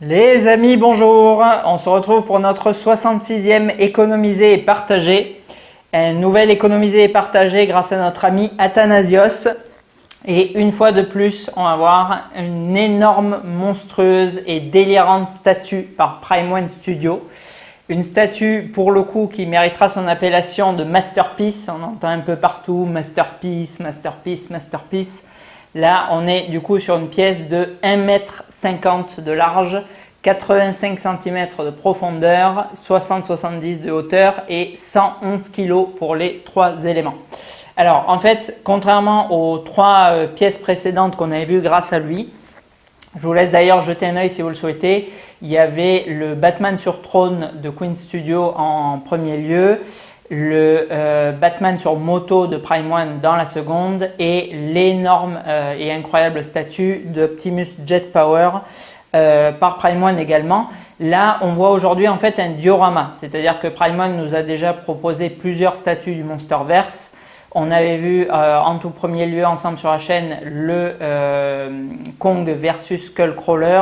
Les amis, bonjour! On se retrouve pour notre 66e économiser et partager. Un nouvel économiser et partager grâce à notre ami Athanasios. Et une fois de plus, on va voir une énorme, monstrueuse et délirante statue par Prime One Studio. Une statue pour le coup qui méritera son appellation de masterpiece. On entend un peu partout masterpiece, masterpiece, masterpiece. Là, on est du coup sur une pièce de 1,50 m de large, 85 cm de profondeur, 60-70 de hauteur et 111 kg pour les trois éléments. Alors en fait, contrairement aux trois pièces précédentes qu'on avait vues grâce à lui, je vous laisse d'ailleurs jeter un œil si vous le souhaitez. Il y avait le Batman sur trône de Queen Studio en premier lieu, le Batman sur moto de Prime One dans la seconde et l'énorme et incroyable statue d'Optimus Jet Power par Prime One également. Là, on voit aujourd'hui en fait un diorama, c'est-à-dire que Prime One nous a déjà proposé plusieurs statues du Monsterverse. On avait vu en tout premier lieu ensemble sur la chaîne le Kong versus Skullcrawler.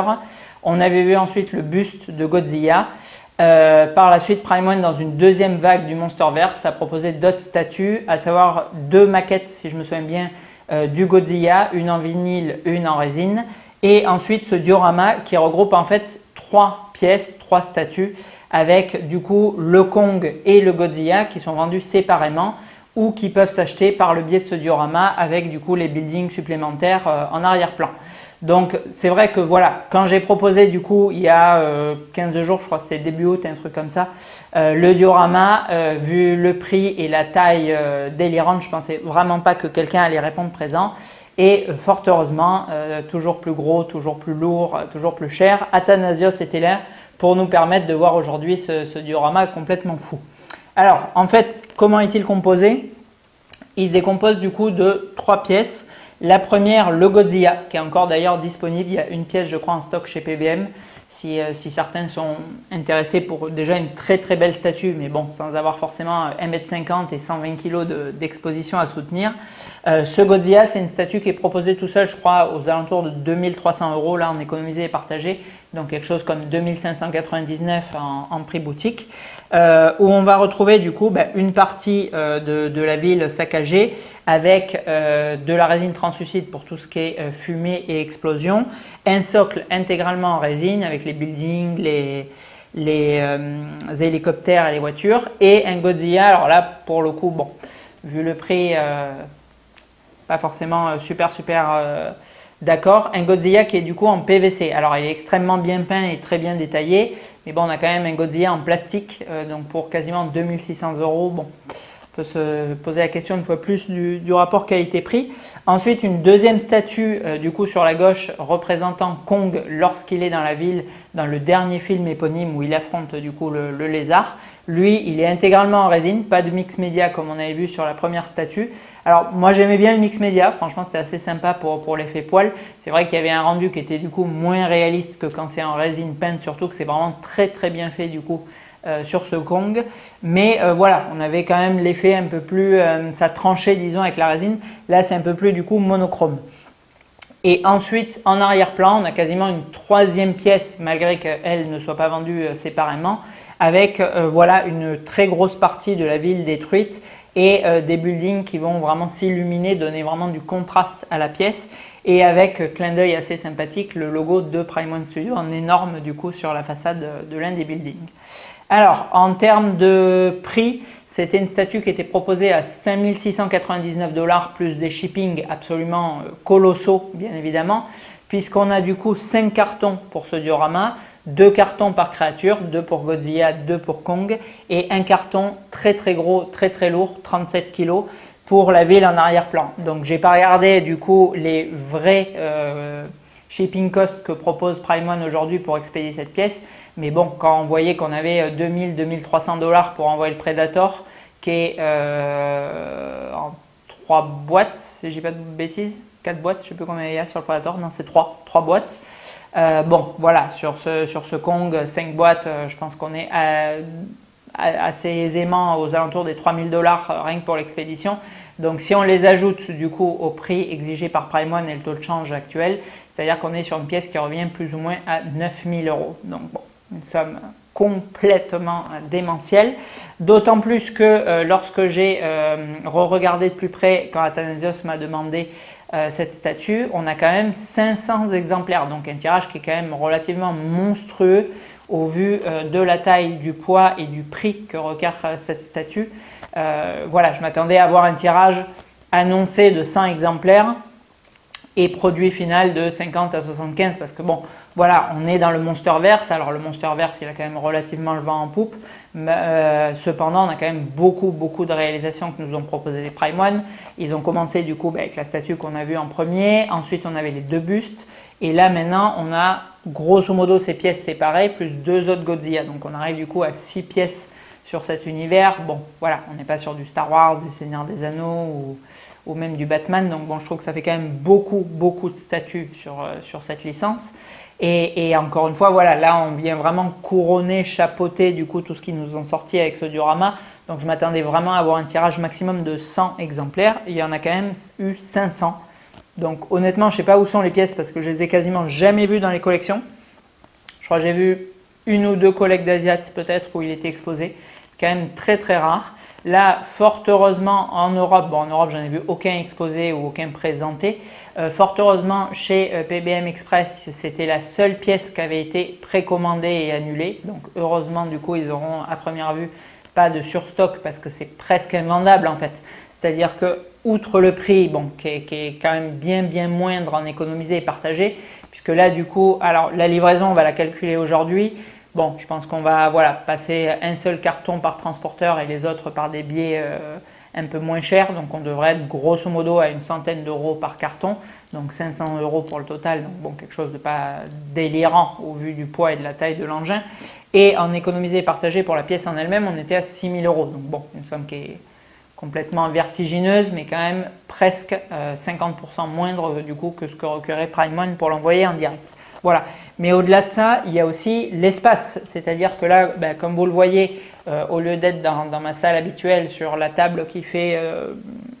On avait vu ensuite le buste de Godzilla. Par la suite, Prime One, dans une deuxième vague du Monsterverse, a proposé d'autres statues, à savoir deux maquettes, si je me souviens bien, du Godzilla, une en vinyle, une en résine. Et ensuite, ce diorama qui regroupe en fait trois pièces, trois statues, avec du coup le Kong et le Godzilla qui sont vendus séparément ou qui peuvent s'acheter par le biais de ce diorama avec du coup les buildings supplémentaires en arrière-plan. Donc c'est vrai que voilà, quand j'ai proposé du coup il y a 15 jours, je crois que c'était début août, un truc comme ça, le diorama, vu le prix et la taille délirante, je pensais vraiment pas que quelqu'un allait répondre présent. Et fort heureusement, toujours plus gros, toujours plus lourd, toujours plus cher, Athanasios était là pour nous permettre de voir aujourd'hui ce diorama complètement fou. Alors en fait, comment est-il composé? Il se décompose du coup de trois pièces. La première, le Godzilla, qui est encore d'ailleurs disponible. Il y a une pièce, je crois, en stock chez PBM. Si certains sont intéressés pour déjà une très très belle statue, mais bon, sans avoir forcément 1,50 m et 120 kg d'exposition à soutenir. Ce Godzilla, c'est une statue qui est proposée tout seul, je crois, aux alentours de 2300 €, là en économisé et partagé. Donc quelque chose comme 2599 en prix boutique, où on va retrouver du coup une partie de la ville saccagée avec de la résine translucide pour tout ce qui est fumée et explosion, un socle intégralement en résine avec les buildings, les hélicoptères et les voitures, et un Godzilla. Alors là, pour le coup, bon, vu le prix, pas forcément super d'accord, un Godzilla qui est du coup en PVC. Alors il est extrêmement bien peint et très bien détaillé, mais bon, on a quand même un Godzilla en plastique, donc pour quasiment 2600 €. Bon, on peut se poser la question une fois plus du rapport qualité-prix. Ensuite, une deuxième statue du coup sur la gauche représentant Kong lorsqu'il est dans la ville, dans le dernier film éponyme où il affronte du coup le lézard. Lui, il est intégralement en résine, pas de mix média comme on avait vu sur la première statue. Alors moi j'aimais bien le mix média, franchement c'était assez sympa pour l'effet poil. C'est vrai qu'il y avait un rendu qui était du coup moins réaliste que quand c'est en résine peinte, surtout que c'est vraiment très très bien fait du coup sur ce Kong. Mais voilà, on avait quand même l'effet un peu plus, ça tranchait disons avec la résine. Là c'est un peu plus du coup monochrome. Et ensuite, en arrière-plan, on a quasiment une troisième pièce, malgré qu'elle ne soit pas vendue séparément, avec voilà une très grosse partie de la ville détruite et des buildings qui vont vraiment s'illuminer, donner vraiment du contraste à la pièce, et avec clin d'œil assez sympathique, le logo de Prime One Studio en énorme du coup sur la façade de l'un des buildings. Alors, en termes de prix, c'était une statue qui était proposée à 5 699 $ plus des shipping absolument colossaux, bien évidemment, puisqu'on a du coup 5 cartons pour ce diorama, 2 cartons par créature, 2 pour Godzilla, 2 pour Kong, et un carton très très gros, très très lourd, 37 kg, pour la ville en arrière-plan. Donc, j'ai pas regardé du coup les vrais shipping costs que propose Prime One aujourd'hui pour expédier cette pièce. Mais bon, quand on voyait qu'on avait 2000-2300 $ pour envoyer le Predator, qui est en 3 boîtes, si je dis pas de bêtises, 4 boîtes, je ne sais plus combien il y a sur le Predator, non c'est 3 boîtes. Bon, voilà, sur ce Kong, 5 boîtes, je pense qu'on est assez aisément aux alentours des 3000 $ rien que pour l'expédition. Donc si on les ajoute du coup au prix exigé par Prime One et le taux de change actuel, c'est-à-dire qu'on est sur une pièce qui revient plus ou moins à 9 000 €. Donc bon, une somme complètement démentielle. D'autant plus que lorsque j'ai re-regardé de plus près, quand Athanasios m'a demandé cette statue, on a quand même 500 exemplaires. Donc un tirage qui est quand même relativement monstrueux au vu de la taille, du poids et du prix que requiert cette statue. Voilà, je m'attendais à avoir un tirage annoncé de 100 exemplaires et produit final de 50 à 75 parce que bon, voilà, on est dans le Monsterverse. Alors le Monsterverse, il a quand même relativement le vent en poupe. Mais, cependant, on a quand même beaucoup de réalisations que nous ont proposées les Prime One. Ils ont commencé du coup avec la statue qu'on a vue en premier. Ensuite, on avait les 2 bustes. Et là, maintenant, on a grosso modo ces pièces séparées plus 2 autres Godzilla. Donc on arrive du coup à 6 pièces sur cet univers. Bon, voilà, on n'est pas sur du Star Wars, du Seigneur des Anneaux ou même du Batman. Donc bon, je trouve que ça fait quand même beaucoup de statues sur cette licence. Et encore une fois, voilà, là on vient vraiment couronner, chapeauter du coup tout ce qui nous ont sorti avec ce diorama. Donc je m'attendais vraiment à avoir un tirage maximum de 100 exemplaires. Il y en a quand même eu 500. Donc honnêtement, je ne sais pas où sont les pièces parce que je les ai quasiment jamais vues dans les collections. Je crois que j'ai vu 1 ou 2 collègues d'Asiates peut-être où il était exposé. Quand même très rare. Là, fort heureusement en Europe, bon en Europe j'en ai vu aucun exposé ou aucun présenté. Fort heureusement chez PBM Express, c'était la seule pièce qui avait été précommandée et annulée. Donc heureusement du coup ils auront à première vue pas de surstock parce que c'est presque invendable en fait. C'est-à-dire que outre le prix, bon, qui est quand même bien moindre en économisé et partagé, puisque là du coup, alors la livraison on va la calculer aujourd'hui. Bon, je pense qu'on va passer un seul carton par transporteur et les autres par des billets un peu moins chers. Donc on devrait être grosso modo à une centaine d'euros par carton. Donc 500 € pour le total. Donc bon, quelque chose de pas délirant au vu du poids et de la taille de l'engin. Et en économisé et partagé pour la pièce en elle-même, on était à 6 000 €. Donc bon, une somme qui est complètement vertigineuse, mais quand même presque 50% moindre du coup que ce que requérait Prime One pour l'envoyer en direct. Voilà. Mais au-delà de ça, il y a aussi l'espace. C'est-à-dire que là, comme vous le voyez, au lieu d'être dans ma salle habituelle sur la table qui fait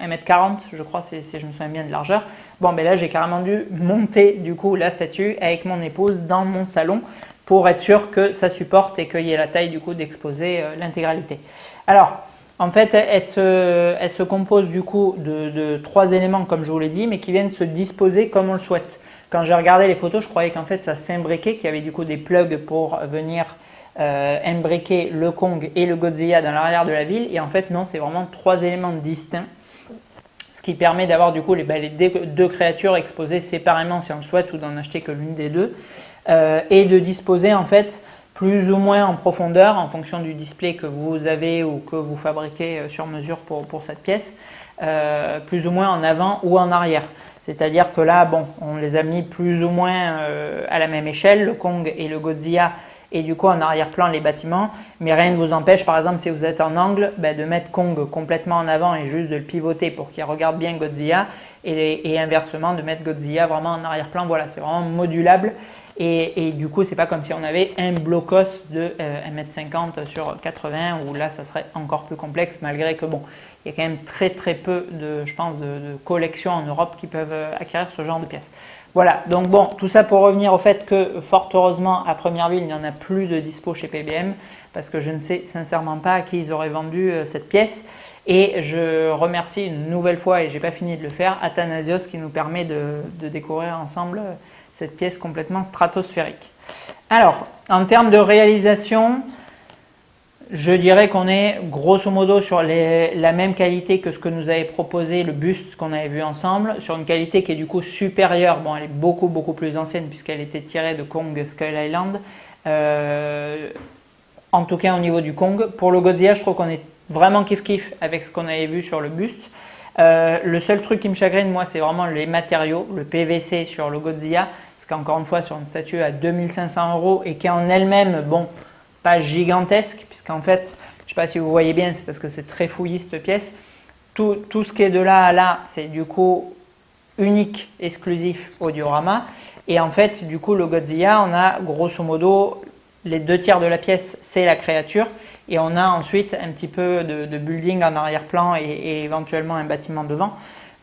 1,40 m, je crois, si je me souviens bien de largeur, bon, là, j'ai carrément dû monter du coup la statue avec mon épouse dans mon salon pour être sûr que ça supporte et qu'il y ait la taille du coup d'exposer l'intégralité. Alors, en fait, elle se compose du coup de 3 éléments, comme je vous l'ai dit, mais qui viennent se disposer comme on le souhaite. Quand j'ai regardé les photos, je croyais qu'en fait ça s'imbriquait, qu'il y avait du coup des plugs pour venir imbriquer le Kong et le Godzilla dans l'arrière de la ville. Et en fait non, c'est vraiment 3 éléments distincts. Ce qui permet d'avoir du coup les 2 créatures exposées séparément si on le souhaite ou d'en acheter que l'une des 2. Et de disposer en fait plus ou moins en profondeur en fonction du display que vous avez ou que vous fabriquez sur mesure pour cette pièce. Plus ou moins en avant ou en arrière. C'est-à-dire que là, bon, on les a mis plus ou moins à la même échelle, le Kong et le Godzilla, et du coup en arrière-plan les bâtiments. Mais rien ne vous empêche, par exemple, si vous êtes en angle, de mettre Kong complètement en avant et juste de le pivoter pour qu'il regarde bien Godzilla, et inversement de mettre Godzilla vraiment en arrière-plan. Voilà, c'est vraiment modulable. Et du coup, c'est pas comme si on avait un blocos de 1,50 m sur 80, où là, ça serait encore plus complexe, malgré que bon, il y a quand même très peu de collections en Europe qui peuvent acquérir ce genre de pièces. Voilà, donc bon, tout ça pour revenir au fait que fort heureusement, à première vue, il n'y en a plus de dispo chez PBM, parce que je ne sais sincèrement pas à qui ils auraient vendu cette pièce. Et je remercie une nouvelle fois, et j'ai pas fini de le faire, Athanasios qui nous permet de découvrir ensemble cette pièce complètement stratosphérique. Alors, en termes de réalisation, je dirais qu'on est grosso modo sur la même qualité que ce que nous avait proposé le buste qu'on avait vu ensemble, sur une qualité qui est du coup supérieure. Bon, elle est beaucoup plus ancienne puisqu'elle était tirée de Kong Skull Island. En tout cas au niveau du Kong. Pour le Godzilla, je trouve qu'on est vraiment kiff avec ce qu'on avait vu sur le buste. Le seul truc qui me chagrine, moi, c'est vraiment les matériaux, le PVC sur le Godzilla. Parce qu'encore une fois, sur une statue à 2500 € et qui est en elle-même, bon, pas gigantesque, puisqu'en fait, je ne sais pas si vous voyez bien, c'est parce que c'est très fouillis cette pièce. Tout ce qui est de là à là, c'est du coup unique, exclusif au diorama. Et en fait, du coup, le Godzilla, on a grosso modo les 2/3 de la pièce, c'est la créature. Et on a ensuite un petit peu de building en arrière-plan et éventuellement un bâtiment devant.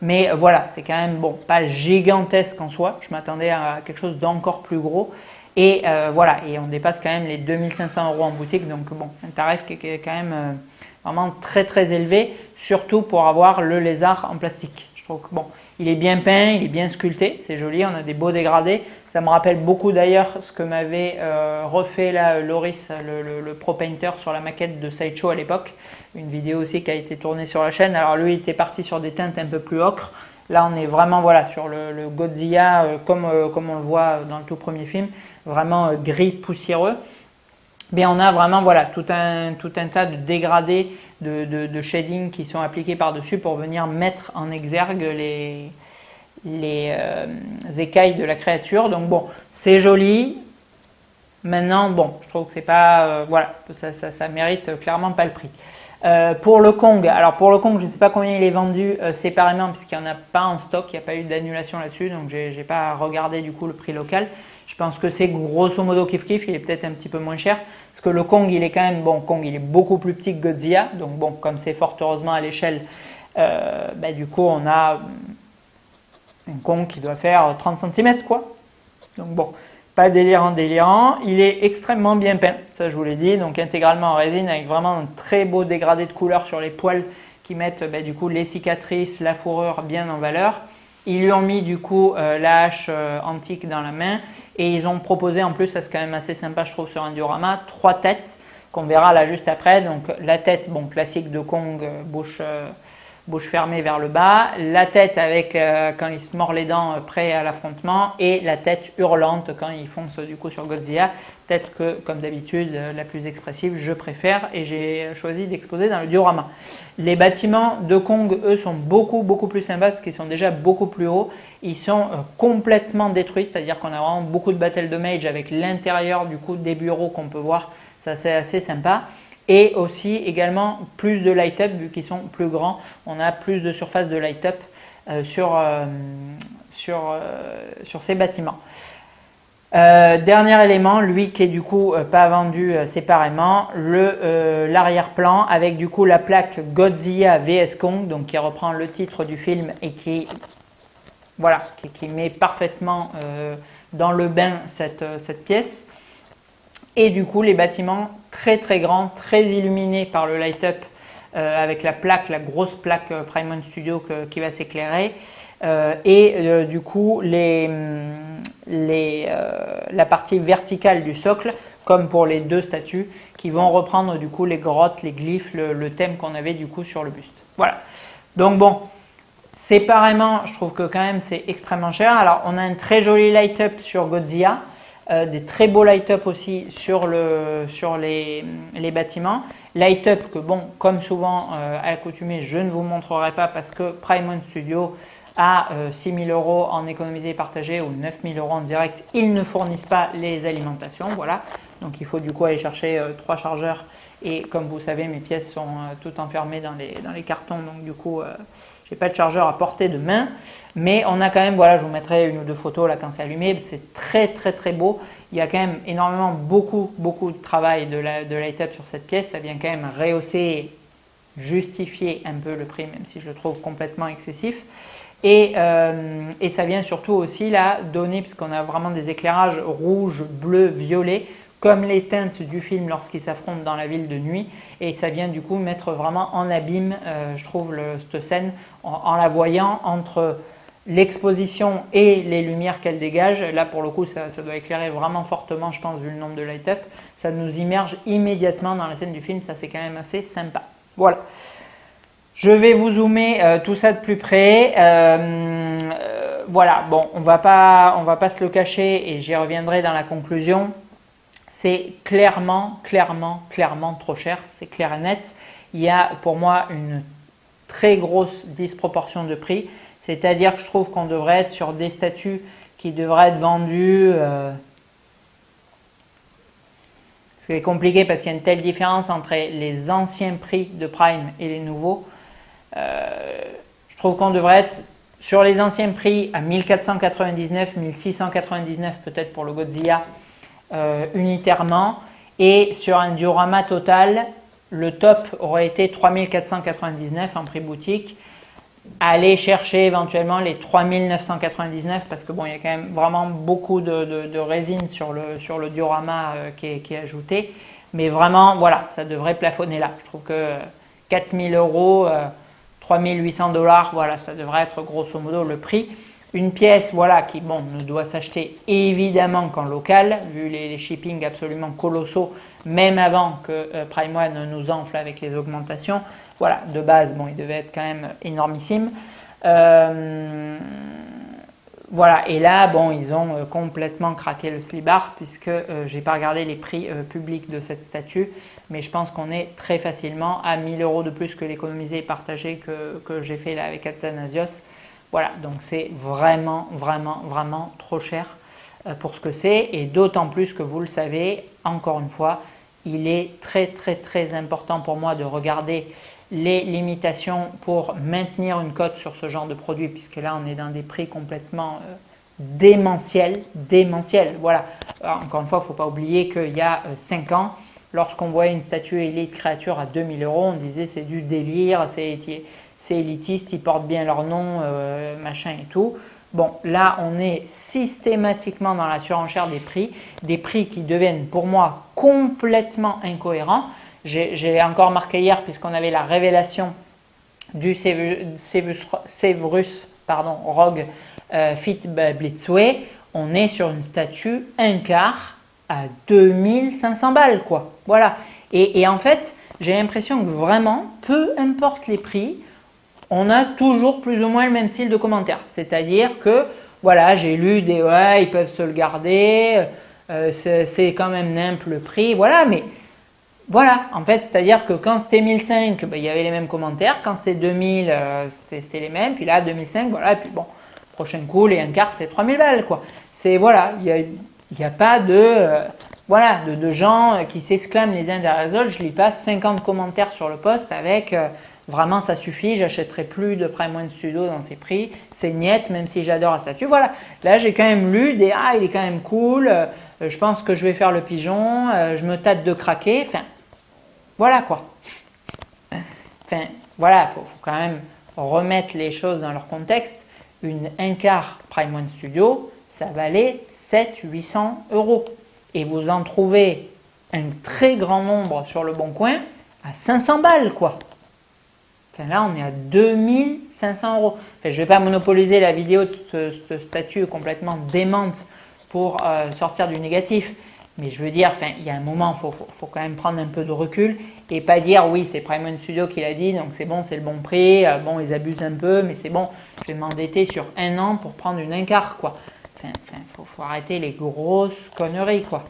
Mais voilà, c'est quand même bon, pas gigantesque en soi. Je m'attendais à quelque chose d'encore plus gros. Et voilà, et on dépasse quand même les 2500 € en boutique. Donc bon, un tarif qui est quand même vraiment très très élevé, surtout pour avoir le lézard en plastique. Je trouve que bon, il est bien peint, il est bien sculpté, c'est joli, on a des beaux dégradés. Ça me rappelle beaucoup d'ailleurs ce que m'avait refait là Loris, le Pro Painter, sur la maquette de Sideshow à l'époque. Une vidéo aussi qui a été tournée sur la chaîne. Alors lui, il était parti sur des teintes un peu plus ocre. Là, on est vraiment voilà, sur le Godzilla, comme on le voit dans le tout premier film, vraiment gris poussiéreux. Mais on a vraiment voilà, tout un tas de dégradés, de shading qui sont appliqués par-dessus pour venir mettre en exergue les écailles de la créature. Donc bon, c'est joli. Maintenant, bon, je trouve que c'est pas, voilà, ça mérite clairement pas le prix. Pour le Kong, alors pour le Kong, je ne sais pas combien il est vendu séparément puisqu'il n'y en a pas en stock, il n'y a pas eu d'annulation là-dessus, donc j'ai pas regardé du coup le prix local. Je pense que c'est grosso modo kiff-kiff, il est peut-être un petit peu moins cher, parce que le Kong, il est quand même, bon, Kong, il est beaucoup plus petit que Godzilla, donc bon, comme c'est fort heureusement à l'échelle, du coup, on a un Kong qui doit faire 30 cm, quoi. Donc bon, pas délirant, il est extrêmement bien peint, ça je vous l'ai dit, donc intégralement en résine, avec vraiment un très beau dégradé de couleur sur les poils qui mettent du coup les cicatrices, la fourrure bien en valeur. Ils lui ont mis du coup la hache antique dans la main et ils ont proposé en plus, ça c'est quand même assez sympa je trouve sur un diorama, 3 têtes qu'on verra là juste après. Donc la tête bon, classique de Kong, bouche fermée vers le bas, la tête avec quand il se mord les dents prêt à l'affrontement et la tête hurlante quand il fonce du coup sur Godzilla. Tête que comme d'habitude la plus expressive je préfère et j'ai choisi d'exposer dans le diorama. Les bâtiments de Kong eux sont beaucoup plus sympas parce qu'ils sont déjà beaucoup plus hauts. Ils sont complètement détruits, c'est-à-dire qu'on a vraiment beaucoup de battle damage avec l'intérieur du coup des bureaux qu'on peut voir, ça c'est assez sympa. Et aussi également plus de light-up vu qu'ils sont plus grands, on a plus de surface de light-up sur ces bâtiments. Dernier élément, lui qui est du coup pas vendu séparément, l'arrière-plan avec du coup la plaque Godzilla vs Kong, donc qui reprend le titre du film et qui met parfaitement dans le bain cette pièce. Et du coup les bâtiments très grands, très illuminés par le light-up avec la grosse plaque Paramount Studio qui va s'éclairer. Du coup la partie verticale du socle, comme pour les 2 statues, qui vont reprendre du coup les grottes, les glyphes, le thème qu'on avait du coup sur le buste. Voilà. Donc bon, séparément, je trouve que quand même c'est extrêmement cher. Alors on a un très joli light-up sur Godzilla. Des très beaux light-up aussi sur les bâtiments. Light-up que bon, comme souvent à l'accoutumée, je ne vous montrerai pas parce que Paramount Studio a 6 000 € en économisé et partagé ou 9 000 € en direct. Ils ne fournissent pas les alimentations, voilà. Donc il faut du coup aller chercher 3 chargeurs et comme vous savez, mes pièces sont toutes enfermées dans les cartons, donc du coup j'ai pas de chargeur à portée de main, mais on a quand même, voilà, je vous mettrai 1 ou 2 photos là quand c'est allumé, c'est très beau. Il y a quand même énormément, beaucoup de travail de light-up sur cette pièce, ça vient quand même rehausser, justifier un peu le prix, même si je le trouve complètement excessif. Et ça vient surtout aussi là donner, puisqu'on a vraiment des éclairages rouge, bleu, violet, comme les teintes du film lorsqu'ils s'affrontent dans la ville de nuit, et ça vient du coup mettre vraiment en abîme, je trouve, cette scène en la voyant entre l'exposition et les lumières qu'elle dégage. Là pour le coup ça doit éclairer vraiment fortement, je pense, vu le nombre de light-up, ça nous immerge immédiatement dans la scène du film, ça c'est quand même assez sympa. Voilà. Je vais vous zoomer tout ça de plus près. Voilà, bon, on va pas se le cacher et j'y reviendrai dans la conclusion. C'est clairement trop cher, c'est clair et net. Il y a pour moi une très grosse disproportion de prix, c'est-à-dire que je trouve qu'on devrait être sur des statues qui devraient être vendues. C'est compliqué parce qu'il y a une telle différence entre les anciens prix de Prime et les nouveaux. Je trouve qu'on devrait être sur les anciens prix à 1499, 1699 peut-être pour le Godzilla unitairement, Et sur un diorama total, le top aurait été 3499 en prix boutique. Allez chercher éventuellement les 3999 parce que bon, il y a quand même vraiment beaucoup de résine sur le diorama qui est ajouté. Mais vraiment, voilà, ça devrait plafonner là. Je trouve que 4000 euros, 3800 $, voilà, ça devrait être grosso modo le prix. Une pièce, voilà, qui bon, ne doit s'acheter évidemment qu'en local, vu les shippings absolument colossaux, même avant que Prime One nous enfle avec les augmentations. Voilà, de base, bon, il devait être quand même énormissime. Voilà, et là, bon, ils ont complètement craqué le slibard puisque j'ai pas regardé les prix publics de cette statue, mais je pense qu'on est très facilement à 1000 euros de plus que l'économisé et partagé que j'ai fait là avec Athanasios. Voilà, donc c'est vraiment, vraiment, vraiment trop cher pour ce que c'est, et d'autant plus que vous le savez, encore une fois, il est très, très, très important pour moi de regarder les limitations pour maintenir une cote sur ce genre de produit, puisque là, on est dans des prix complètement démentiels, voilà. Alors, encore une fois, il ne faut pas oublier qu'il y a 5 ans, lorsqu'on voyait une statue Elite Créature à 2000 euros, on disait c'est du délire, c'est élitiste, ils portent bien leur nom, machin et tout. Bon, là, on est systématiquement dans la surenchère des prix qui deviennent pour moi complètement incohérents. J'ai encore marqué hier, puisqu'on avait la révélation du Severus Rogue Fit Blitzway, on est sur une statue un quart à 2500 balles, quoi. Voilà. Et en fait, j'ai l'impression que vraiment, peu importe les prix, on a toujours plus ou moins le même style de commentaire. C'est-à-dire que, voilà, j'ai lu des « ouais, ils peuvent se le garder, c'est quand même nimp le prix », voilà, mais voilà, en fait, c'est-à-dire que quand c'était 1005, ben, il y avait les mêmes commentaires, quand c'était 2000, c'était les mêmes, puis là, 2005, voilà, et puis bon, prochain coup, les un quart, c'est 3000 balles, quoi. C'est, voilà, il n'y a pas voilà, de gens qui s'exclament les uns derrière les autres. Je lis pas 50 commentaires sur le post avec vraiment ça suffit, j'achèterai plus de Prime One Studio dans ces prix, c'est niette, même si j'adore la statue. Voilà, là j'ai quand même lu des ah, il est quand même cool, je pense que je vais faire le pigeon, je me tâte de craquer, enfin, voilà quoi. Enfin, voilà, faut quand même remettre les choses dans leur contexte. Un quart Prime One Studio, ça valait 700-800 euros. Et vous en trouvez un très grand nombre sur le Bon Coin à 500 balles, quoi. Enfin, là, on est à 2500 euros. Enfin, je ne vais pas monopoliser la vidéo de cette statue complètement démente pour sortir du négatif. Mais je veux dire, enfin, il y a un moment, il faut quand même prendre un peu de recul et pas dire oui, c'est Prime One Studio qui l'a dit, donc c'est bon, c'est le bon prix. Bon, ils abusent un peu, mais c'est bon, je vais m'endetter sur un an pour prendre un quart, quoi. Enfin, faut arrêter les grosses conneries, quoi.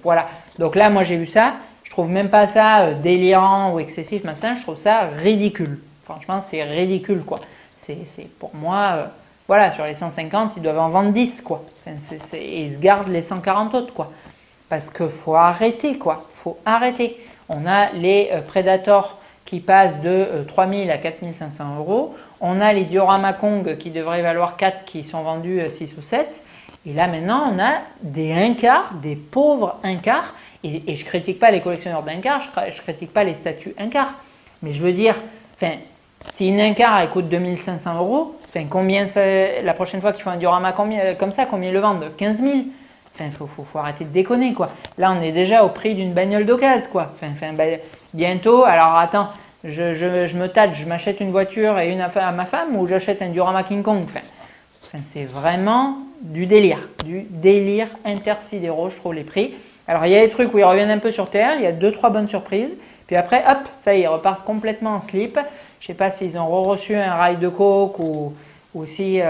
Voilà. Donc là, moi, j'ai vu ça. Je trouve même pas ça délirant ou excessif, machin. Je trouve ça ridicule. Franchement, c'est ridicule, quoi. C'est pour moi, voilà, sur les 150, ils doivent en vendre 10, quoi. Enfin, et ils se gardent les 140 autres, quoi. Parce qu'il faut arrêter, quoi. Faut arrêter. On a les Predators qui passent de 3000 à 4500 euros. On a les Diorama Kong qui devraient valoir 4, qui sont vendus 6 ou 7. Et là, maintenant, on a des un quart, des pauvres un quart. Et je ne critique pas les collectionneurs d'un quart, je ne critique pas les statues un quart. Mais je veux dire, enfin, si une un quart elle coûte 2500 euros, enfin, combien la prochaine fois qu'ils font un diorama comme ça, combien ils le vendent? 15 000. Enfin, faut arrêter de déconner, quoi. Là, on est déjà au prix d'une bagnole d'occasion, quoi. Enfin, bientôt, alors attends, je me tâte, je m'achète une voiture et une à ma femme ou j'achète un diorama King Kong. Enfin, c'est vraiment du délire intersidéraux, je trouve, les prix. Alors, il y a des trucs où ils reviennent un peu sur terre, il y a 2-3 bonnes surprises. Puis après, hop, ça y est, ils repartent complètement en slip. Je ne sais pas s'ils ont reçu un rail de coke ou si,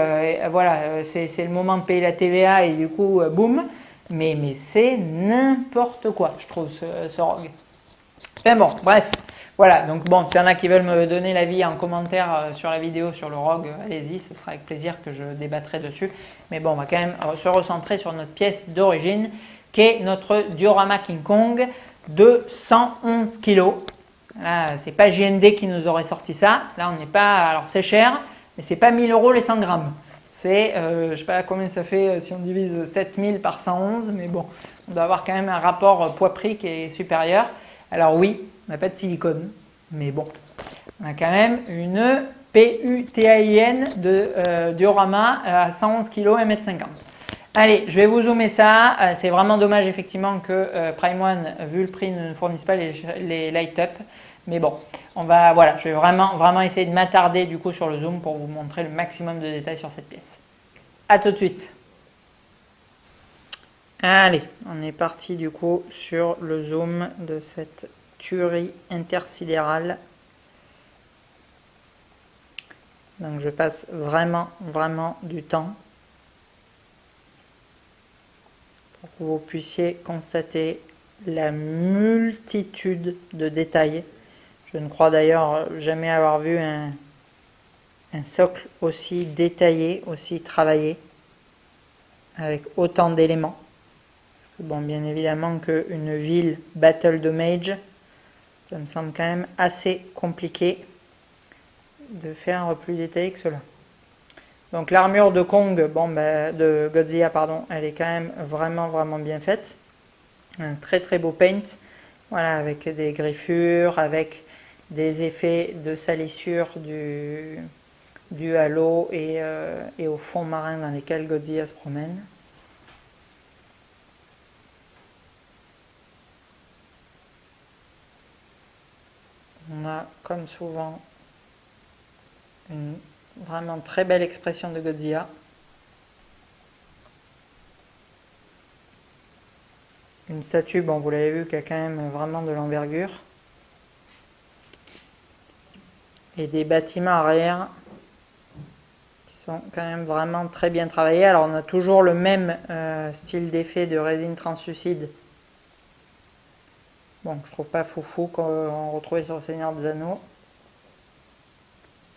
voilà, c'est le moment de payer la TVA et du coup, boum. Mais c'est n'importe quoi, je trouve, ce Rogue. Enfin bon, bref. Voilà, donc bon, s'il y en a qui veulent me donner l'avis en commentaire sur la vidéo sur le Rogue, allez-y, ce sera avec plaisir que je débattrai dessus. Mais bon, on va quand même se recentrer sur notre pièce d'origine, qui est notre diorama King Kong de 111 kg. Là, c'est pas JND qui nous aurait sorti ça. Là, on n'est pas. Alors, c'est cher, mais c'est pas 1000 euros les 100 grammes. C'est, je ne sais pas combien ça fait si on divise 7000 par 111, mais bon, on doit avoir quand même un rapport poids-prix qui est supérieur. Alors oui, on n'a pas de silicone, mais bon, on a quand même une PUTAIN de diorama à 111 kg, 1,50 m. Allez, je vais vous zoomer ça. C'est vraiment dommage effectivement que Prime One, vu le prix, ne fournisse pas les light up. Mais bon, voilà, je vais vraiment essayer de m'attarder du coup sur le zoom pour vous montrer le maximum de détails sur cette pièce. A tout de suite. Allez, on est parti du coup sur le zoom de cette tuerie intersidérale. Donc je passe vraiment du temps pour que vous puissiez constater la multitude de détails. Je ne crois d'ailleurs jamais avoir vu un socle aussi détaillé, aussi travaillé, avec autant d'éléments. Parce que bon, bien évidemment qu'une ville Battle de Mage, ça me semble quand même assez compliqué de faire plus détaillé que cela. Donc l'armure de Kong, de Godzilla, pardon, elle est quand même vraiment bien faite. Un très beau paint, voilà, avec des griffures, avec des effets de salissure dû à l'eau et au fond marin dans lesquels Godzilla se promène. On a, comme souvent, une vraiment très belle expression de Godzilla. Une statue, bon, vous l'avez vu, qui a quand même vraiment de l'envergure. Et des bâtiments arrière qui sont quand même vraiment très bien travaillés. Alors on a toujours le même style d'effet de résine translucide. Bon, je trouve pas foufou qu'on retrouvait sur le Seigneur des Anneaux.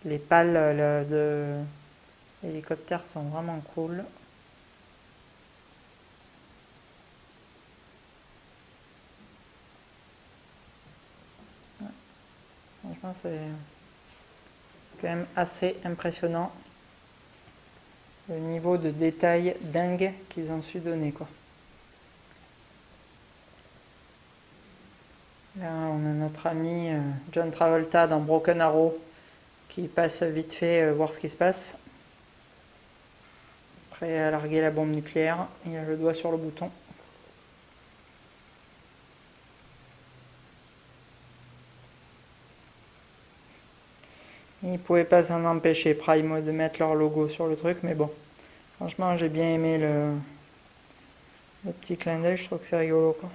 Les pales de l'hélicoptère sont vraiment cool. Ouais. Franchement, c'est quand même assez impressionnant le niveau de détail dingue qu'ils ont su donner, quoi. Là, on a notre ami John Travolta dans Broken Arrow qui passe vite fait voir ce qui se passe. Prêt à larguer la bombe nucléaire, il a le doigt sur le bouton. Ils ne pouvaient pas s'en empêcher, Prime, de mettre leur logo sur le truc, mais bon. Franchement, j'ai bien aimé le petit clin d'œil, je trouve que c'est rigolo, quoi.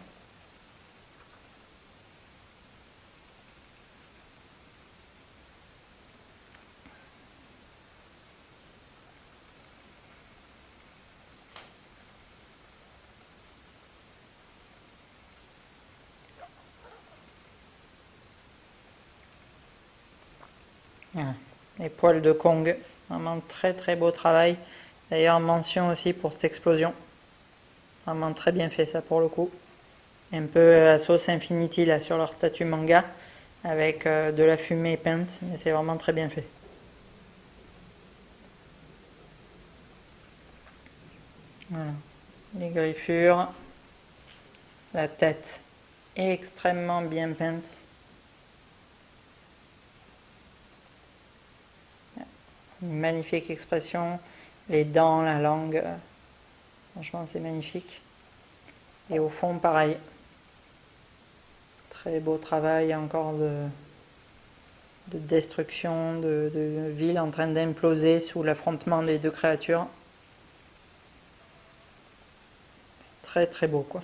Voilà. Les poils de Kong, vraiment très beau travail. D'ailleurs, mention aussi pour cette explosion. Vraiment très bien fait ça pour le coup. Un peu à sauce Infinity là sur leur statue manga avec de la fumée peinte, mais c'est vraiment très bien fait. Voilà. Les griffures, la tête extrêmement bien peinte. Une magnifique expression, les dents, la langue, franchement c'est magnifique. Et au fond pareil, très beau travail encore de destruction, de ville en train d'imploser sous l'affrontement des deux créatures. C'est très beau, quoi.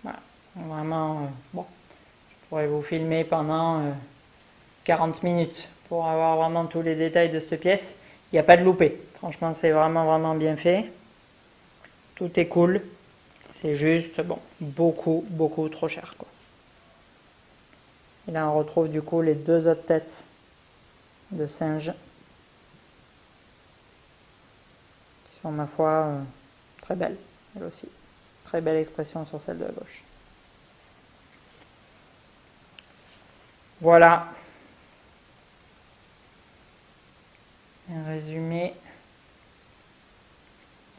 Voilà. Vraiment, bon, je pourrais vous filmer pendant 40 minutes pour avoir vraiment tous les détails de cette pièce. Il n'y a pas de loupé. Franchement, c'est vraiment bien fait. Tout est cool. C'est juste, bon, beaucoup trop cher, quoi. Et là, on retrouve du coup les deux autres têtes de singes qui sont, ma foi, très belles. elle aussi. Très belle expression sur celle de la gauche. Voilà. Un résumé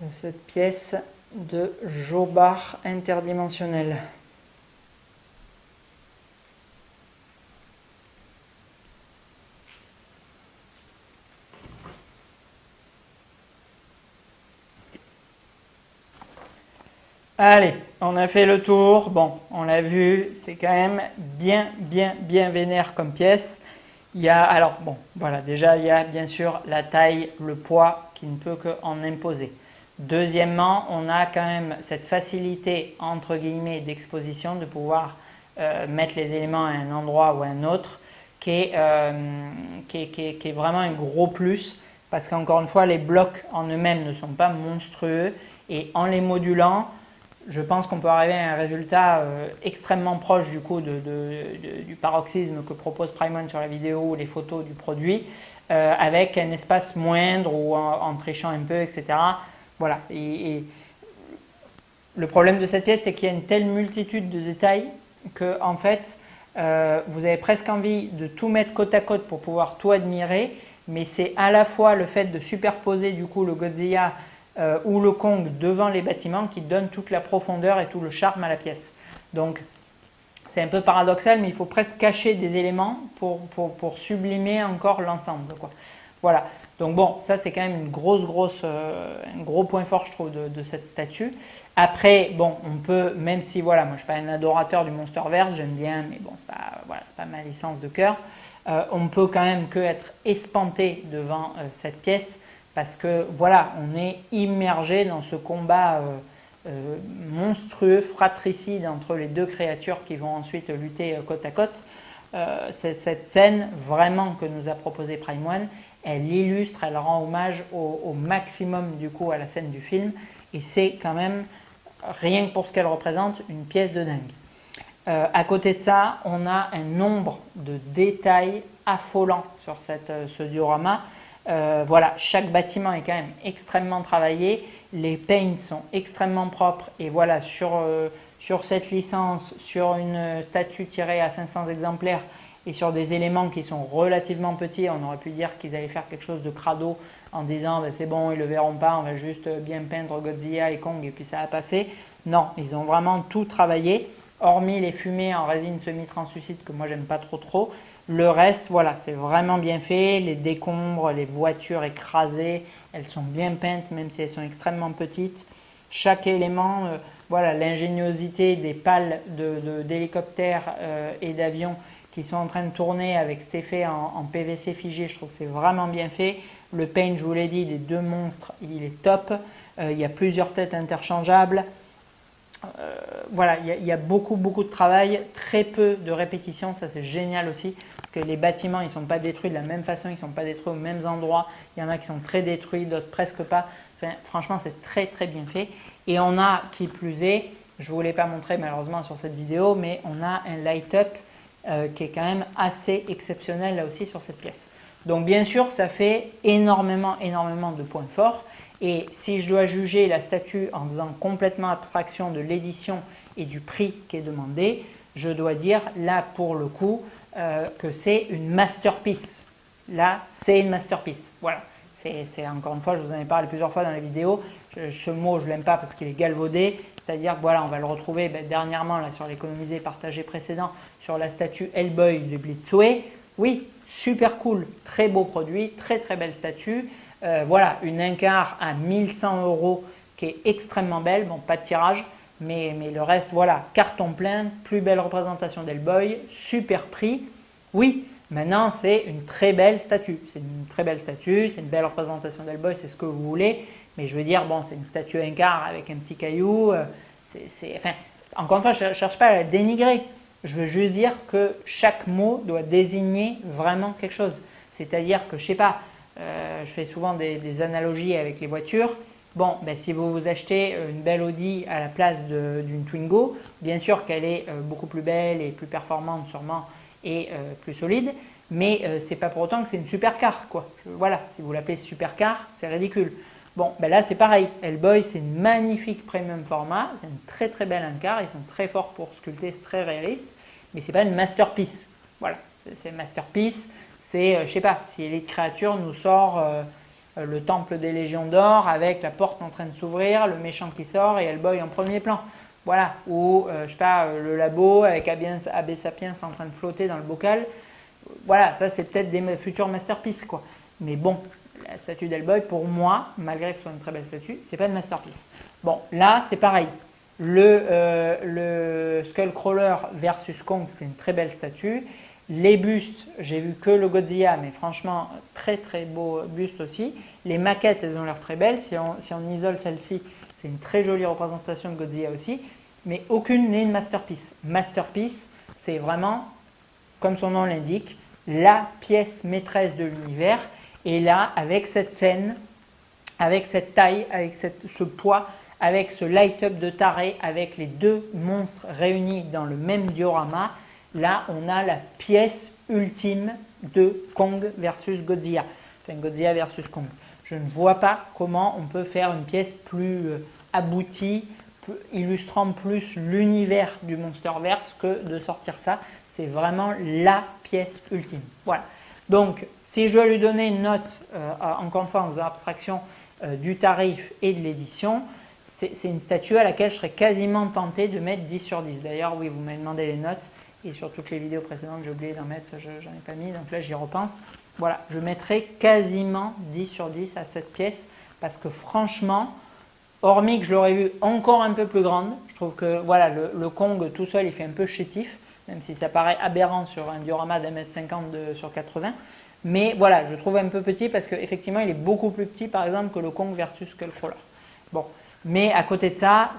de cette pièce de Jobard interdimensionnel. Allez, on a fait le tour. Bon, on l'a vu, c'est quand même bien vénère comme pièce. Il y a, alors bon, voilà, déjà il y a bien sûr la taille, le poids qui ne peut qu'en imposer. Deuxièmement, on a quand même cette facilité entre guillemets d'exposition de pouvoir mettre les éléments à un endroit ou à un autre qui est vraiment un gros plus parce qu'encore une fois, les blocs en eux-mêmes ne sont pas monstrueux et en les modulant, je pense qu'on peut arriver à un résultat extrêmement proche du coup du paroxysme que propose PrimeOne sur la vidéo ou les photos du produit avec un espace moindre ou en trichant un peu, etc. Voilà. Et le problème de cette pièce, c'est qu'il y a une telle multitude de détails que en fait, vous avez presque envie de tout mettre côte à côte pour pouvoir tout admirer, mais c'est à la fois le fait de superposer du coup le Godzilla ou le Kong devant les bâtiments qui donne toute la profondeur et tout le charme à la pièce. Donc c'est un peu paradoxal, mais il faut presque cacher des éléments pour sublimer encore l'ensemble, quoi. Voilà. Donc bon, ça c'est quand même un gros point fort je trouve de cette statue. Après, bon, on peut, même si voilà, moi je suis pas un adorateur du Monsterverse, j'aime bien, mais bon, c'est pas, voilà, c'est pas ma licence de cœur. On peut quand même que être espanté devant cette pièce parce que voilà, on est immergé dans ce combat monstrueux, fratricide entre les deux créatures qui vont ensuite lutter côte à côte. Cette scène vraiment que nous a proposé PrimeOne, elle illustre, elle rend hommage au maximum du coup à la scène du film et c'est quand même, rien que pour ce qu'elle représente, une pièce de dingue. À côté de ça, on a un nombre de détails affolants sur ce diorama. Voilà, chaque bâtiment est quand même extrêmement travaillé, les paints sont extrêmement propres et voilà, sur cette licence, sur une statue tirée à 500 exemplaires et sur des éléments qui sont relativement petits, on aurait pu dire qu'ils allaient faire quelque chose de crado en disant ben, c'est bon, ils ne le verront pas, on va juste bien peindre Godzilla et Kong et puis ça va passer. Non, ils ont vraiment tout travaillé, hormis les fumées en résine semi-translucide que moi j'aime pas trop. Le reste, voilà, c'est vraiment bien fait, les décombres, les voitures écrasées, elles sont bien peintes même si elles sont extrêmement petites. Chaque élément, voilà, l'ingéniosité des pales d'hélicoptères et d'avions qui sont en train de tourner avec cet effet en PVC figé, je trouve que c'est vraiment bien fait. Le paint, je vous l'ai dit, des deux monstres, il est top. Il y a plusieurs têtes interchangeables. Voilà, il y a beaucoup de travail, très peu de répétitions, ça c'est génial aussi, parce que les bâtiments, ils ne sont pas détruits de la même façon, ils ne sont pas détruits aux mêmes endroits. Il y en a qui sont très détruits, d'autres presque pas. Enfin, franchement, c'est très bien fait. Et on a, qui plus est, je ne vous l'ai pas montré malheureusement sur cette vidéo, mais on a un light-up qui est quand même assez exceptionnel là aussi sur cette pièce. Donc bien sûr, ça fait énormément de points forts. Et si je dois juger la statue en faisant complètement abstraction de l'édition et du prix qui est demandé, je dois dire là pour le coup que c'est une masterpiece. Là, c'est une masterpiece. Voilà. C'est encore une fois, je vous en ai parlé plusieurs fois dans la vidéo. Ce mot, je ne l'aime pas parce qu'il est galvaudé. C'est-à-dire que voilà, on va le retrouver dernièrement là, sur l'économisé partagé précédent sur la statue Hellboy de Blitzway. Oui, super cool, très beau produit, très belle statue. Voilà, une Incar à 1100 € qui est extrêmement belle. Bon, pas de tirage, mais le reste, voilà, carton plein, plus belle représentation d'Hellboy, super prix. Oui, maintenant c'est une très belle statue. C'est une très belle statue, c'est une belle représentation d'Hellboy, c'est ce que vous voulez. Mais je veux dire, bon, c'est une statue Incar avec un petit caillou. Enfin, encore une fois, je ne cherche pas à la dénigrer. Je veux juste dire que chaque mot doit désigner vraiment quelque chose. C'est-à-dire que, je ne sais pas, je fais souvent des analogies avec les voitures. Bon, ben, si vous achetez une belle Audi à la place d'une Twingo, bien sûr qu'elle est beaucoup plus belle et plus performante sûrement et plus solide, mais ce n'est pas pour autant que c'est une supercar, quoi. Voilà, si vous l'appelez supercar, c'est ridicule. Bon, ben là c'est pareil. Hellboy, c'est une magnifique premium format, c'est une très très belle encart, ils sont très forts pour sculpter, c'est très réaliste, mais c'est pas une masterpiece. Voilà, c'est une masterpiece, c'est, je sais pas, si Elite Créature nous sort le temple des légions d'or avec la porte en train de s'ouvrir, le méchant qui sort et Hellboy en premier plan. Voilà, ou je sais pas, le labo avec Abbé Sapiens en train de flotter dans le bocal. Voilà, ça c'est peut-être des futurs masterpieces quoi. Mais bon, la statue d'Hellboy, pour moi, malgré que ce soit une très belle statue, c'est pas une masterpiece. Bon, là, c'est pareil. Le Skullcrawler versus Kong, c'était une très belle statue. Les bustes, j'ai vu que le Godzilla, mais franchement, très très beau buste aussi. Les maquettes, elles ont l'air très belles. Si on isole celle-ci, c'est une très jolie représentation de Godzilla aussi. Mais aucune n'est une masterpiece. Masterpiece, c'est vraiment, comme son nom l'indique, la pièce maîtresse de l'univers. Et là, avec cette scène, avec cette taille, avec ce poids, avec ce light-up de taré, avec les deux monstres réunis dans le même diorama, là, on a la pièce ultime de Kong versus Godzilla. Enfin, Godzilla versus Kong. Je ne vois pas comment on peut faire une pièce plus aboutie, illustrant plus l'univers du Monsterverse que de sortir ça. C'est vraiment la pièce ultime. Voilà. Donc, si je dois lui donner une note, encore une fois en faisant abstraction du tarif et de l'édition, c'est une statue à laquelle je serais quasiment tenté de mettre 10 sur 10. D'ailleurs, oui, vous m'avez demandé les notes, et sur toutes les vidéos précédentes, j'ai oublié d'en mettre, j'en ai pas mis, donc là j'y repense. Voilà, je mettrais quasiment 10 sur 10 à cette pièce, parce que franchement, hormis que je l'aurais vue encore un peu plus grande, je trouve que voilà, le Kong tout seul, il fait un peu chétif, même si ça paraît aberrant sur un diorama d'1,50 m sur 80. Mais voilà, je trouve un peu petit parce qu'effectivement, il est beaucoup plus petit, par exemple, que le Kong versus Skullcrawler. Bon, mais à côté de ça,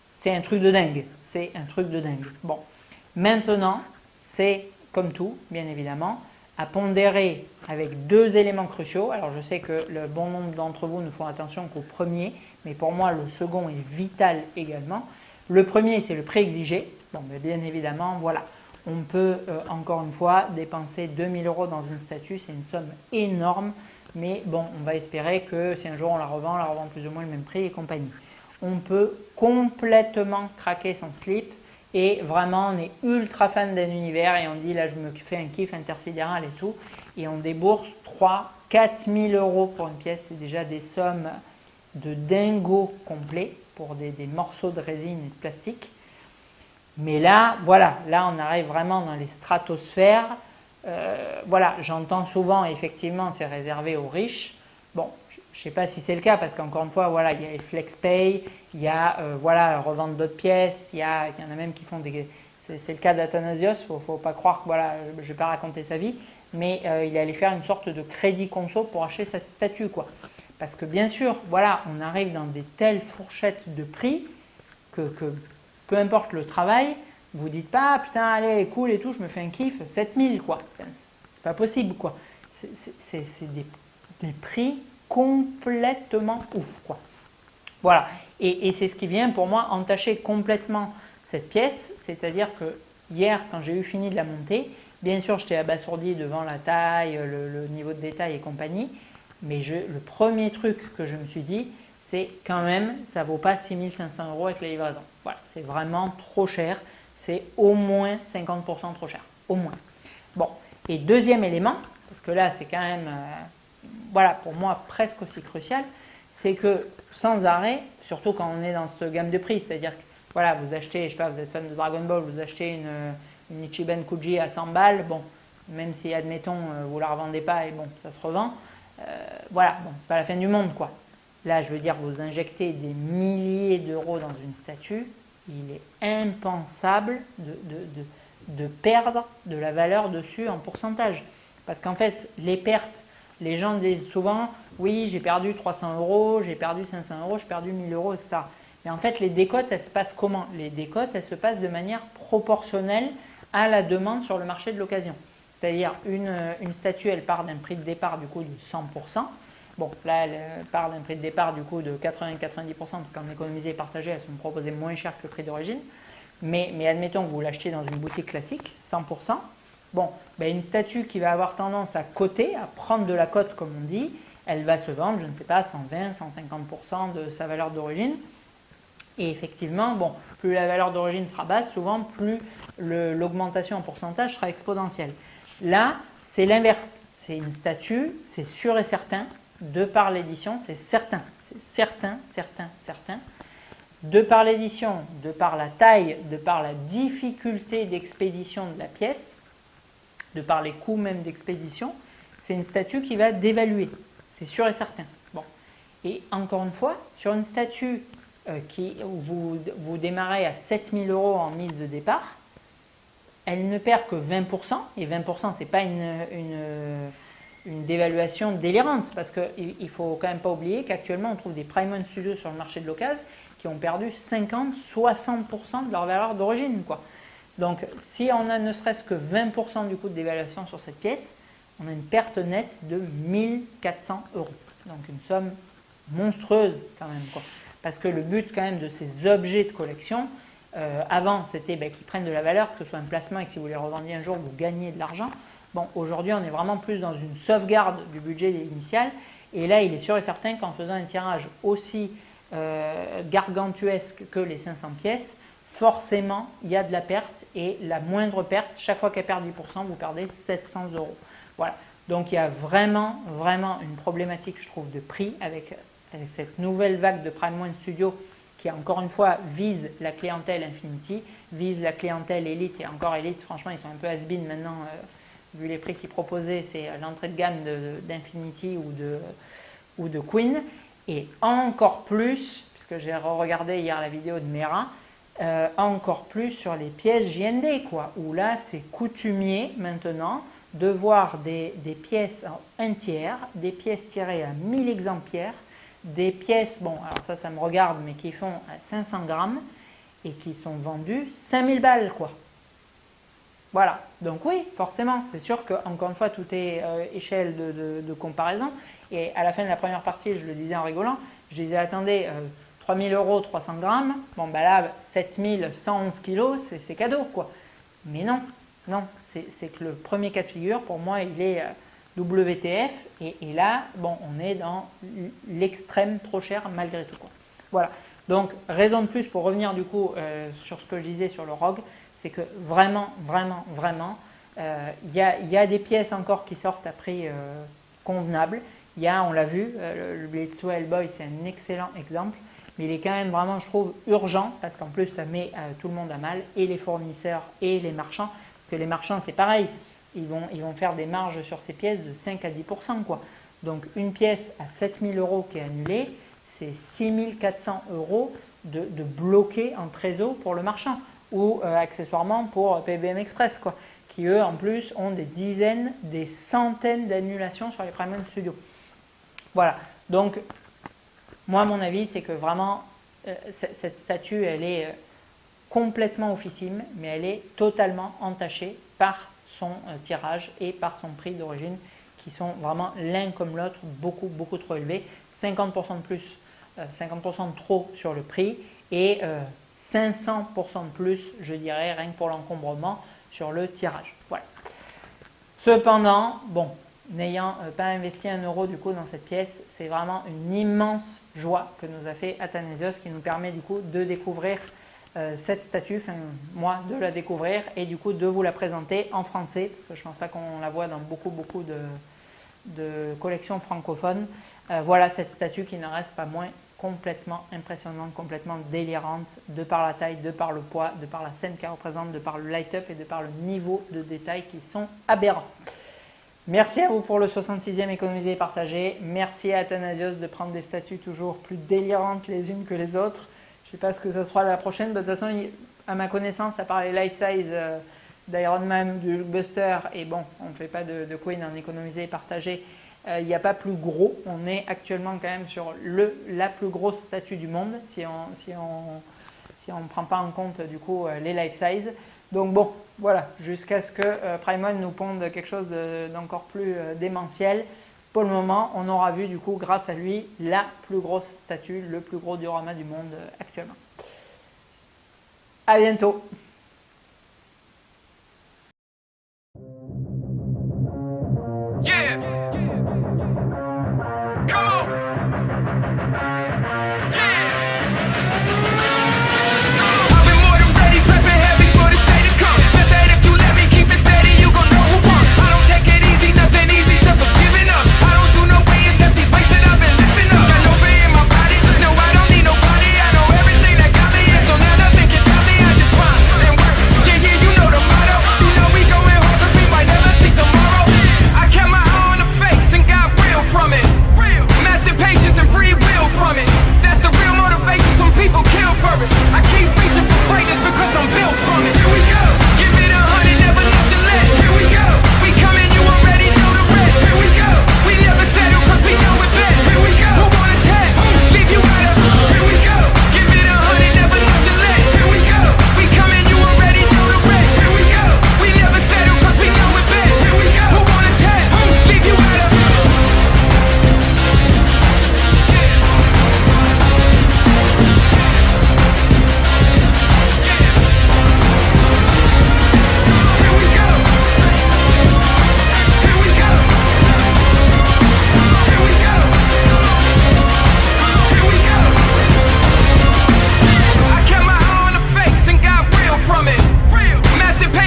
c'est un truc de dingue. C'est un truc de dingue. Bon, maintenant, c'est comme tout, bien évidemment, à pondérer avec deux éléments cruciaux. Alors, je sais que le bon nombre d'entre vous ne font attention qu'au premier, mais pour moi, le second est vital également. Le premier, c'est le prix exigé. Bon, mais bien évidemment, voilà, on peut encore une fois dépenser 2000 € dans une statue, c'est une somme énorme, mais bon, on va espérer que si un jour on la revend plus ou moins le même prix et compagnie. On peut complètement craquer son slip et vraiment on est ultra fan d'un univers et on dit là je me fais un kiff intersidéral et tout, et on débourse 3-4 000 € pour une pièce, c'est déjà des sommes de dingo complet pour des morceaux de résine et de plastique. Mais là, voilà, là on arrive vraiment dans les stratosphères. Voilà, j'entends souvent, effectivement, c'est réservé aux riches. Bon, je ne sais pas si c'est le cas, parce qu'encore une fois, voilà, il y a les FlexPay, il y a voilà, revente d'autres pièces, il y en a même qui font des... C'est le cas d'Athanasios, il ne faut pas croire que voilà, je ne vais pas raconter sa vie, mais il est allé faire une sorte de crédit conso pour acheter cette statue, quoi. Parce que bien sûr, voilà, on arrive dans des telles fourchettes de prix que peu importe le travail, vous dites pas ah, putain allez cool et tout, je me fais un kiff, 7000 quoi. Enfin, c'est pas possible quoi. C'est des prix complètement ouf quoi. Voilà. Et c'est ce qui vient pour moi entacher complètement cette pièce, c'est-à-dire que hier quand j'ai eu fini de la monter, bien sûr j'étais abasourdi devant la taille, le niveau de détail et compagnie, mais le premier truc que je me suis dit, c'est quand même, ça ne vaut pas 6 500 € avec la livraison. Voilà, c'est vraiment trop cher. C'est au moins 50% trop cher. Au moins. Bon, et deuxième élément, parce que là, c'est quand même, voilà, pour moi, presque aussi crucial, c'est que sans arrêt, surtout quand on est dans cette gamme de prix, c'est-à-dire que, voilà, vous achetez, je sais pas, vous êtes fan de Dragon Ball, vous achetez une Ichiban Kuji à 100 balles, bon, même si, admettons, vous ne la revendez pas et bon, ça se revend, voilà, bon, c'est pas la fin du monde, quoi. Là, je veux dire, vous injectez des milliers d'euros dans une statue, il est impensable de perdre de la valeur dessus en pourcentage. Parce qu'en fait, les pertes, les gens disent souvent, oui, j'ai perdu 300 €, j'ai perdu 500 €, j'ai perdu 1000 €, etc. Mais en fait, les décotes, elles se passent comment? Les décotes, elles se passent de manière proportionnelle à la demande sur le marché de l'occasion. C'est-à-dire, une statue, elle part d'un prix de départ du coup de 100%. Bon, là, elle part d'un prix de départ du coup de 80-90%, parce qu'en économisé et partagé, elles sont proposées moins cher que le prix d'origine. Mais admettons que vous l'achetez dans une boutique classique, 100%. Bon, ben une statue qui va avoir tendance à coter, à prendre de la cote comme on dit, elle va se vendre, je ne sais pas, 120, 150% de sa valeur d'origine. Et effectivement, bon, plus la valeur d'origine sera basse, souvent plus l'augmentation en pourcentage sera exponentielle. Là, c'est l'inverse. C'est une statue, c'est sûr et certain, de par l'édition, c'est certain. C'est certain, certain, certain. De par l'édition, de par la taille, de par la difficulté d'expédition de la pièce, de par les coûts même d'expédition, c'est une statue qui va dévaluer. C'est sûr et certain. Bon. Et encore une fois, sur une statue où vous démarrez à 7 000 € en mise de départ, elle ne perd que 20%, et 20% ce n'est pas une dévaluation délirante, parce qu'il ne faut quand même pas oublier qu'actuellement on trouve des Primon Studios sur le marché de l'occasion qui ont perdu 50-60% de leur valeur d'origine, quoi. Donc si on a ne serait-ce que 20% du coût de dévaluation sur cette pièce, on a une perte nette de 1 400 €. Donc une somme monstrueuse quand même, quoi. Parce que le but quand même de ces objets de collection, avant c'était qu'ils prennent de la valeur, que ce soit un placement et que si vous les revendiez un jour, vous gagnez de l'argent. Bon, aujourd'hui on est vraiment plus dans une sauvegarde du budget initial. Et là il est sûr et certain qu'en faisant un tirage aussi gargantuesque que les 500 pièces, forcément il y a de la perte, et la moindre perte, chaque fois qu'elle perd 10%, vous perdez 700 €. Voilà. Donc il y a vraiment, vraiment une problématique, je trouve, de prix avec cette nouvelle vague de Prime One Studio qui, encore une fois, vise la clientèle Infinity, vise la clientèle Elite, et encore Elite, franchement, ils sont un peu has-been maintenant, vu les prix qu'ils proposaient, c'est l'entrée de gamme d'Infinity ou de Queen, et encore plus, puisque j'ai regardé hier la vidéo de Mera, encore plus sur les pièces JND, quoi, où là, c'est coutumier maintenant de voir des pièces en 1 tiers, des pièces tirées à 1000 exemplaires, des pièces, bon, alors ça me regarde, mais qui font 500 grammes et qui sont vendues 5000 balles, quoi. Voilà, donc oui, forcément, c'est sûr qu'encore une fois, tout est échelle de comparaison. Et à la fin de la première partie, je le disais en rigolant, je disais, attendez, 3000 €, 300 grammes, bon, bah là, 7111 kilos, c'est cadeau, quoi. Mais non, non, c'est que le premier cas de figure, pour moi, il est WTF, et là, bon, on est dans l'extrême trop cher malgré tout, quoi. Voilà, donc raison de plus pour revenir du coup sur ce que je disais sur le ROG, c'est que vraiment, vraiment, vraiment, il y a des pièces encore qui sortent à prix convenable. Il y a, on l'a vu, le Blitzo Hellboy, c'est un excellent exemple, mais il est quand même vraiment, je trouve, urgent, parce qu'en plus, ça met tout le monde à mal, et les fournisseurs et les marchands, parce que les marchands, c'est pareil, ils vont faire des marges sur ces pièces de 5 à 10%, quoi. Donc une pièce à 7000 € qui est annulée, c'est 6400 € de bloqué en trésor pour le marchand, ou accessoirement pour PBM Express, quoi, qui eux en plus ont des dizaines, des centaines d'annulations sur les Prime One Studio. Voilà, donc moi mon avis c'est que vraiment cette statue elle est complètement oufissime, mais elle est totalement entachée par son tirage et par son prix d'origine, qui sont vraiment l'un comme l'autre beaucoup, beaucoup trop élevés. 50% de plus, 50% de trop sur le prix, et 500% de plus, je dirais, rien que pour l'encombrement sur le tirage. Voilà. Cependant, bon, n'ayant pas investi 1 € du coup dans cette pièce, c'est vraiment une immense joie que nous a fait Athanasios, qui nous permet du coup de découvrir cette statue, enfin moi de la découvrir, et du coup de vous la présenter en français, parce que je ne pense pas qu'on la voit dans beaucoup de collections francophones. Voilà cette statue qui ne reste pas moins complètement impressionnante, complètement délirante, de par la taille, de par le poids, de par la scène qu'elle représente, de par le light-up et de par le niveau de détail qui sont aberrants. Merci à vous pour le 66e économisé et partagé. Merci à Athanasios de prendre des statues toujours plus délirantes les unes que les autres. Je ne sais pas ce que ça sera la prochaine, mais de toute façon, à ma connaissance, à part les life size d'Iron Man, du Buster, et bon, on ne fait pas de Queen en économisé et partagé, il n'y a pas plus gros. On est actuellement quand même sur la plus grosse statue du monde, si on ne prend pas en compte du coup les life size. Donc bon, voilà, jusqu'à ce que Prime One nous ponde quelque chose d'encore plus démentiel. Pour le moment, on aura vu du coup, grâce à lui, la plus grosse statue, le plus gros diorama du monde actuellement. À bientôt! Yeah.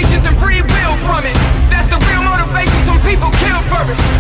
sensations and free will from it. That's the real motivation, some people kill for it.